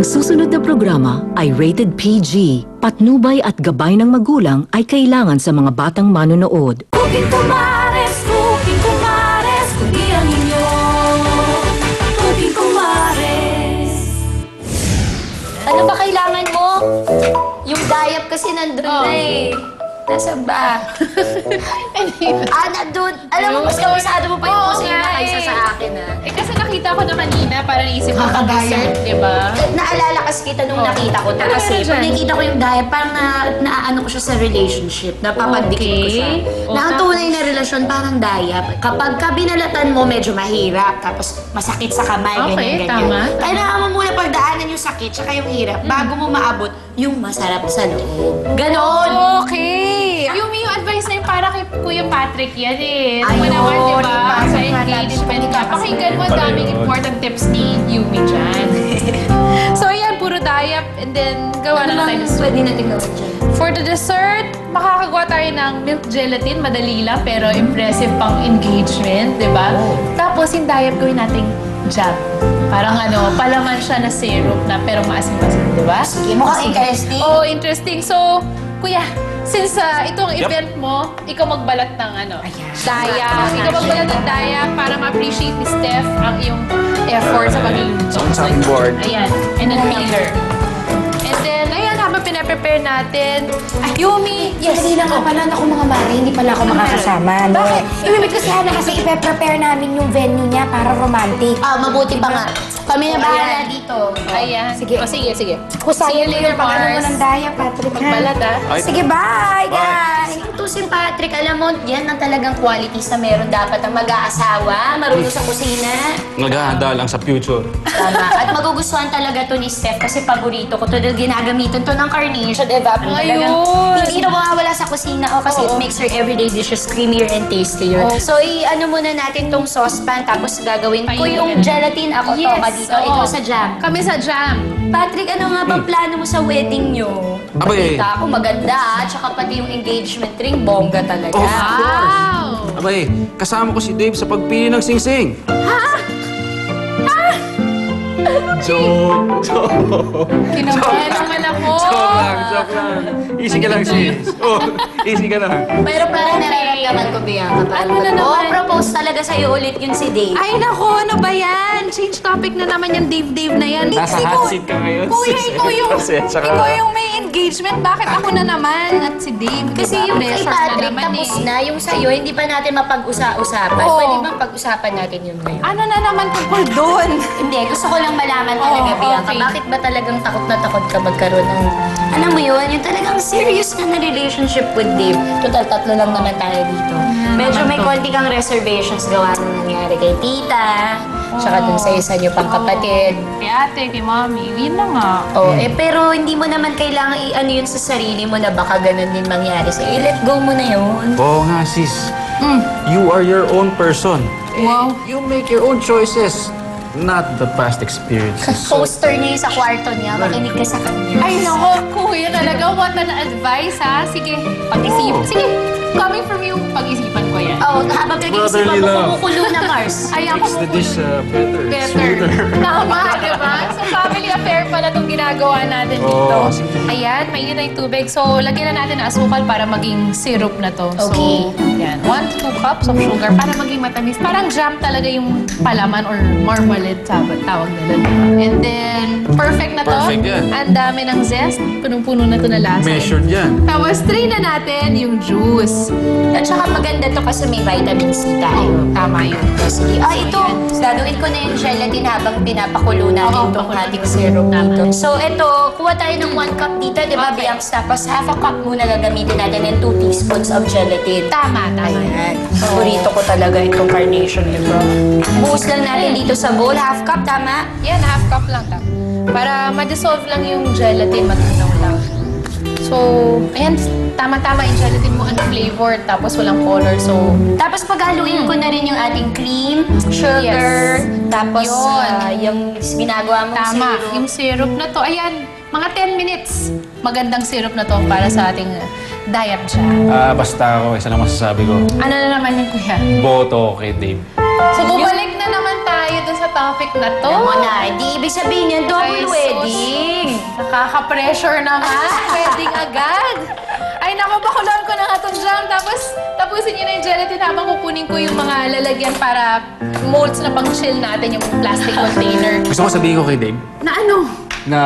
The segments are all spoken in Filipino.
Ang susunod na programa ay rated PG. Patnubay at gabay ng magulang ay kailangan sa mga batang manonood. Cooking Kumares, kundi ang inyo. Cooking Kumares. Ano ba kailangan mo? Yung dayap kasi nandun na eh. Nasaan ba? Nandun. Alam mo, mas kabisado mo pa yung kusina kaysa sa akin Eh kasi nakita ko na kanina, parang naisip ko pang dessert, di ba? Naalala kasi kita nung nakita ko to kasi pag nakita ko yung dayap, parang naaano ko siya sa relationship. Napapadikit ko siya. Na ang tunay na relasyon parang dayap. Kapag binalatan mo, medyo mahirap. Tapos masakit sa kamay, Okay, ganyan-ganyan. tama. Kailangan mo muna pagdaanan yung sakit tsaka yung hirap bago mo maabot yung masarap sa loob. Ganon! Okay! Yung advice na yung para kay Kuya Patrick yan eh. Ayun, Ano naman, di ba? yung Sa pasok na engagement natin. ka. Pakinggan mo, ang daming important tips ni Yumi dyan. So yan, puro dayap and then gawa Ano na tayo. lang pwede natin gawin dyan? For the dessert, makakagawa tayo ng milk gelatin. Madali lang, pero impressive pang engagement, di ba? Tapos yung dayap gawin nating jam. Parang palaman siya na syrup na pero maasim-asim, di ba? Sige, mukhang interesting. Oh, interesting. So, Kuya, since itong event mo, ikaw magbalat ng daya. Ikaw magbalat ng daya para ma-appreciate ni Steph ang iyong effort sa pagluluto. Chopping board. Ayan. And then peeler. And then, ayan, habang pinaprepare natin, Yumi, Yes, hindi lang nga pala ako mga mare, hindi pala ako makakasama. No? Bakit? Imimit ko sana kasi ipe-prepare namin yung venue niya para romantic. Mabuti pa nga. Kami na bahala dito. Ayan. Sige. O, sige, sige. Kusayin mo yung pag-ano mo Mars. ng daya, Patrick. ha? Magbalat, Ay. Sige, bye, guys! Ito si Patrick, alam mo, yan ang talagang qualities na meron dapat ang mag-aasawa, marunong sa kusina. Naghahanda lang sa future. Tama. At magugustuhan talaga to ni Steph kasi paborito ko to dahil ginagamitan to ng carnation, diba? Ayun. Hindi na mawawala sa kusina kasi it makes her everyday dishes creamier and tastier. Oo. So, i-ano muna natin tong saucepan tapos gagawin ko Painin yung yan. gelatin. Ako to, Yes, dito. oo. Ito sa jam. Kami sa jam. Patrick, ano nga bang plano mo sa wedding nyo? Abay. Balita ko, maganda tsaka pati yung engagement ring, bongga talaga. Oh. Wow! Abay, kasama ko si Dave sa pagpili ng singsing. Joke! Kinabahan naman ako. Joke lang. Easy ka lang, sis. Oh, easy ka lang. Mayroon pa rin nararamdaman ko, Bianca. Ano na naman? propose talaga sa'yo ulit yun si Dave. Ay, nako, ano ba yan? Change topic na naman yung Dave na yan. Nasa hot seat ka ngayon, Kuya, sis. ikaw yung may engagement. Bakit ako na naman at si Dave? Kasi diba? yung kay Pressure Patrick, na naman tapos eh. na. Yung sa'yo, hindi pa natin mapag-usapan. Oo. Pwede bang pag-usapan natin yun ngayon? Ano na naman tungkol doon? Hindi, gusto ko lang malaman talaga, Oo, Bianca. okay. Bakit ba talagang takot na takot ka magkaroon ng, alam mo yun, yung talagang serious na relationship with Dave. Total, tatlo lang naman tayo dito. Medyo may konti kang reservations gawa na nangyari kay tita, tsaka dun sa isa niyo pang kapatid. Kay ate, kay mami, yun na nga. Pero hindi mo naman kailangan i-ano yun sa sarili mo na baka ganun din mangyari sa'yo. Let go mo na yun. Oo nga, sis. You are your own person. Wow. You make your own choices, not the past experiences. Poster niya yung sa kwarto niya, makinig ka sa kanya. Ay, nako, kuya talaga. What an advice, ha? Sige, pag-isip. Sige, coming from you, pag-isipan ko yan. Habang nag-iisipan Brotherly mo, love. kumukulo na, Mars. Ay, ako Makes the dish better. better. Tama, di ba? So, family affair pala itong ginagawa natin dito. Oo, sige. Ayan, mainit na yung tubig. So, lagyan na natin ng asukal para maging syrup na to. Okay. So, yan. 1 to 2 cups of sugar para maging matamis. Parang jam talaga yung palaman or marmalade tawag nila. And then, perfect na to. Perfect yan. Ang dami ng zest. Punong-puno na to na lasa. Measured yan. Tapos, strain na natin yung juice. At saka maganda to kasi may vitamin C tayo. Tama yun. Sige. Ito. Gagawin ko na yung gelatin habang pinapakulo natin Oo, itong pakulo. ating syrup Tama. dito. So, ito. Kuha tayo ng 1 cup dito, di ba, Okay. Bianca? Tapos half a cup muna gagamitin natin and 2 teaspoons of gelatin. Tama. Ayan. Paborito ko talaga itong carnation nito. Buhos lang natin dito sa bowl. Half cup, tama? Yan, half cup lang. Para ma-dissolve lang yung gelatin, matunaw lang. So, ayan, tama-tama yung gelatin mo, flavor, tapos walang color. So, Tapos paghaluin ko na rin yung ating cream, sugar, tapos Yun. yung ginagawa mong tama. syrup. Yung syrup na to, ayan, mga 10 minutes. Magandang syrup na to para sa ating diet siya. Basta ako, isa lang masasabi ko. Ano na naman yung kuya? Boto kay Dave. So, bumalik na naman tayo dun sa topic na to. Alam mo na, di ibig sabihin yan, double Ay, sus. wedding. Nakaka-pressure naman. Wedding agad. Ay, naku, bakulan ko na nga itong jam. Tapos, tapusin niyo na yung gelatin habang kukunin ko yung mga lalagyan para molds na pang-chill natin, yung plastic container. Gusto ko sabihin ko kay Dave Na ano? na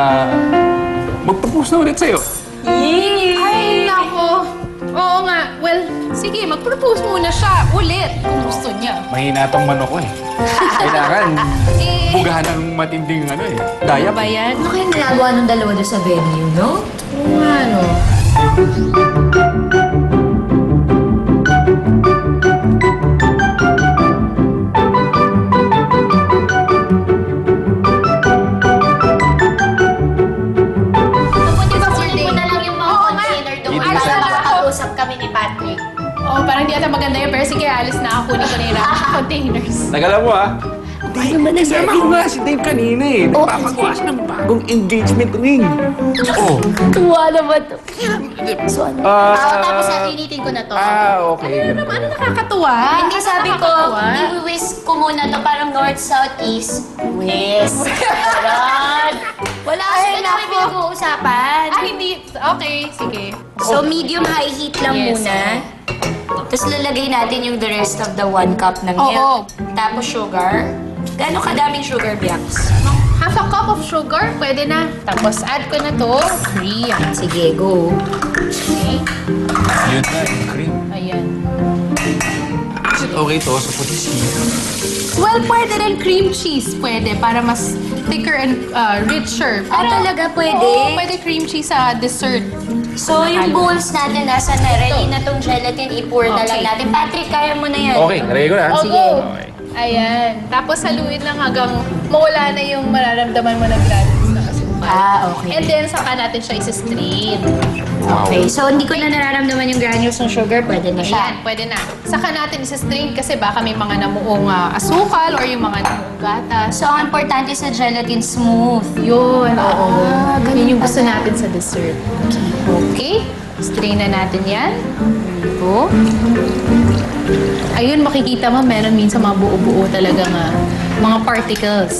mag-propose na ulit sa'yo. Ay, naku. Oo nga. Well, sige, mag-propose muna siya ulit kung gusto niya. Mahina tong manok ko eh. Kailangan bugahan ng matinding daya. Ba yan? Ano kayang ginagawa ng dalawa doon sa venue, no? Oo nga, no? Kapag kukunin mo na lang yung mga container doon. Hindi mo Para siya- makapag-usap kami ni Patrick. Oo, parang di ata maganda yun. Pero sige, alis na ako. Kunin ko na yung containers. Nagala mo Kasama ko nga si Dave kanina eh. Nagpapagawa siya ng bagong engagement ring. Oh. Tuwa naman to. So, ano? Tapos natinitin ko na to. Okay. Ano nakakatuwa? Hindi, sabi ko, i-whisk ko muna to parang north, south, east, west. Ganon. Wala kasi na may pinag-uusapan. Ah, hindi. Okay, sige. So, medium-high heat lang Yes. muna. Tapos lalagay natin yung the rest of the 1 cup ng Oo. milk. Tapos sugar. Gano'ng kadaming sugar blocks? Half a cup of sugar, pwede na. Tapos add ko na to, cream. Sige, go. Okay. Yun na, yung cream. Ayan. Is it okay to sa putisip? Well, pwede rin cream cheese. Pwede, para mas thicker and richer. Talaga pwede? Oo, pwede cream cheese sa dessert. So, yung bowls natin, nasa na, ready na tong gelatin, i-pour na lang Okay. natin. Patrick, kaya mo na yan. Okay, nalagay ko na. Sige. Okay. Ayan. Tapos haluin lang hanggang mawala na yung mararamdaman mo na granules na asukal. Okay. And then, saka natin siya isa-strain. Okay, so hindi ko na nararamdaman yung granules ng sugar, pwede na siya. Ayan, pwede na. Saka natin isa-strain kasi baka may mga namuong asukal or yung mga namuong gatas. So, ang importante sa gelatin, smooth. Yun, oo. Yun yung gusto natin sa dessert. Okay. Strain na natin yan. Ito. Ayun, makikita mo, meron minsan mga buo-buo talagang mga particles.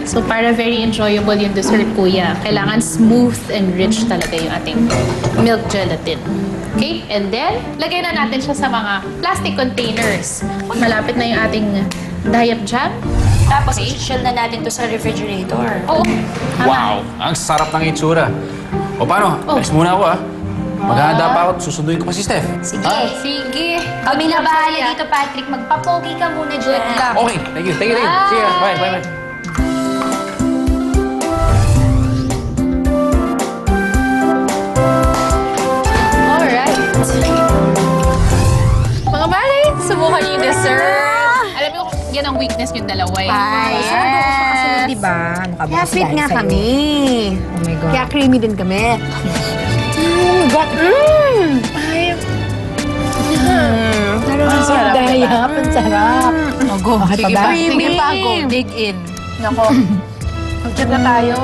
So, para very enjoyable yung dessert, kuya, kailangan smooth and rich talaga yung ating milk gelatin. Okay? And then, lagay na natin siya sa mga plastic containers. Malapit na yung ating diet jam. Tapos, i-chill na natin to sa refrigerator. Oo. Wow, ang sarap ng itsura. O paano? Oh. Alis muna ako Maghahanda pa ako at susunduin ko pa si Steph. Sige. Sige. Kami na bahala dito, Patrick. Magpapogi ka muna dyan. Okay, thank you, Dave. See ya. Bye. Alright. Mga mare, subukan niyo yung dessert. Alam niyo, yan ang weakness yung dalawa eh. Yes. Diba? Ano ka ba? Kaya fit nga kami. Oh my God. Kaya creamy din kami. Ang sarap, dahiyap. Ang sarap. Oh, go. Sige ba? pa. Sige pa, go. Dig in. Nako. Mag-check na tayo.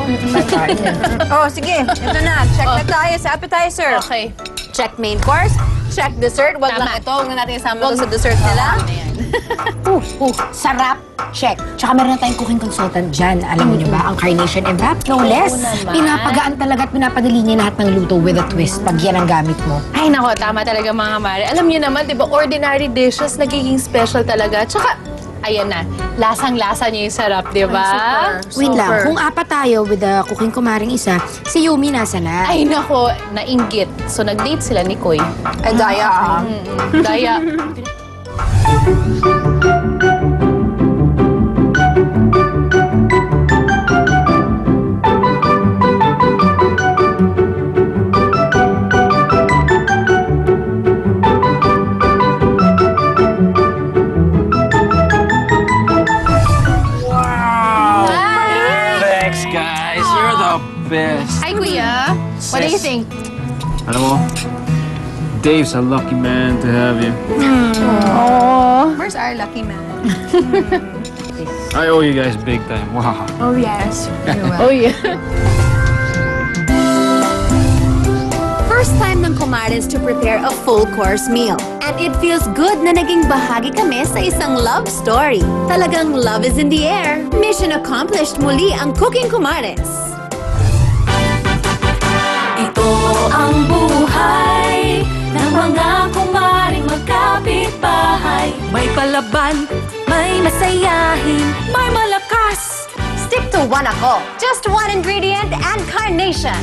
Oh, sige. Ito na. Check na tayo sa appetizer. Okay. Check main course. Check dessert. Wag Tama. lang ito. Huwag na natin isama ito sa dessert nila. Sarap. Check. Tsaka meron na tayong cooking consultant dyan. Alam mo niyo ba, ang Carnation Evap, no less. naman. Pinapagaan talaga at pinapadali niya lahat ng luto with a twist pag yan ang gamit mo. Ay, nako. Tama talaga mga mare. Alam niyo naman, di ba, ordinary dishes nagiging special talaga. Tsaka, ayan na. Lasang-lasa niyo yung sarap, di ba? Wait lang, kung apat tayo with the cooking kumaring isa, si Yumi nasa na. Ay, nako. Nainggit. So, nag-date sila ni Koy. Ay, daya ka. Daya. Thanks, guys. You're the best. Hi, Kuya. What do you think? Alam mo, Dave's a lucky man to have you. Where's our lucky man? I owe you guys big time. Wow. Oh, yes. Oh, yeah. First time ng Kumares to prepare a full-course meal. And it feels good na naging bahagi kami sa isang love story. Talagang love is in the air. Mission accomplished muli ang Cooking Kumares. ang buhay ng mga kumaring magkapit-bahay. May palaban, may masayahin, may malakas. Stick to one ako. Just one ingredient and carnation.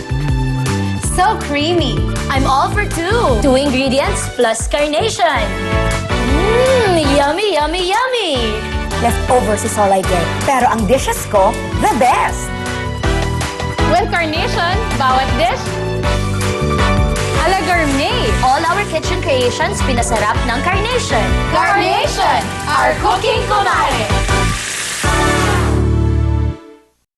So creamy. I'm all for 2. 2 ingredients plus carnation. Yummy, yummy, yummy! Leftovers is all I get. Pero ang dishes ko, the best. With carnation, bawat dish, ala gourmet. All our kitchen creations pinasarap ng carnation. Carnation, our cooking kumare.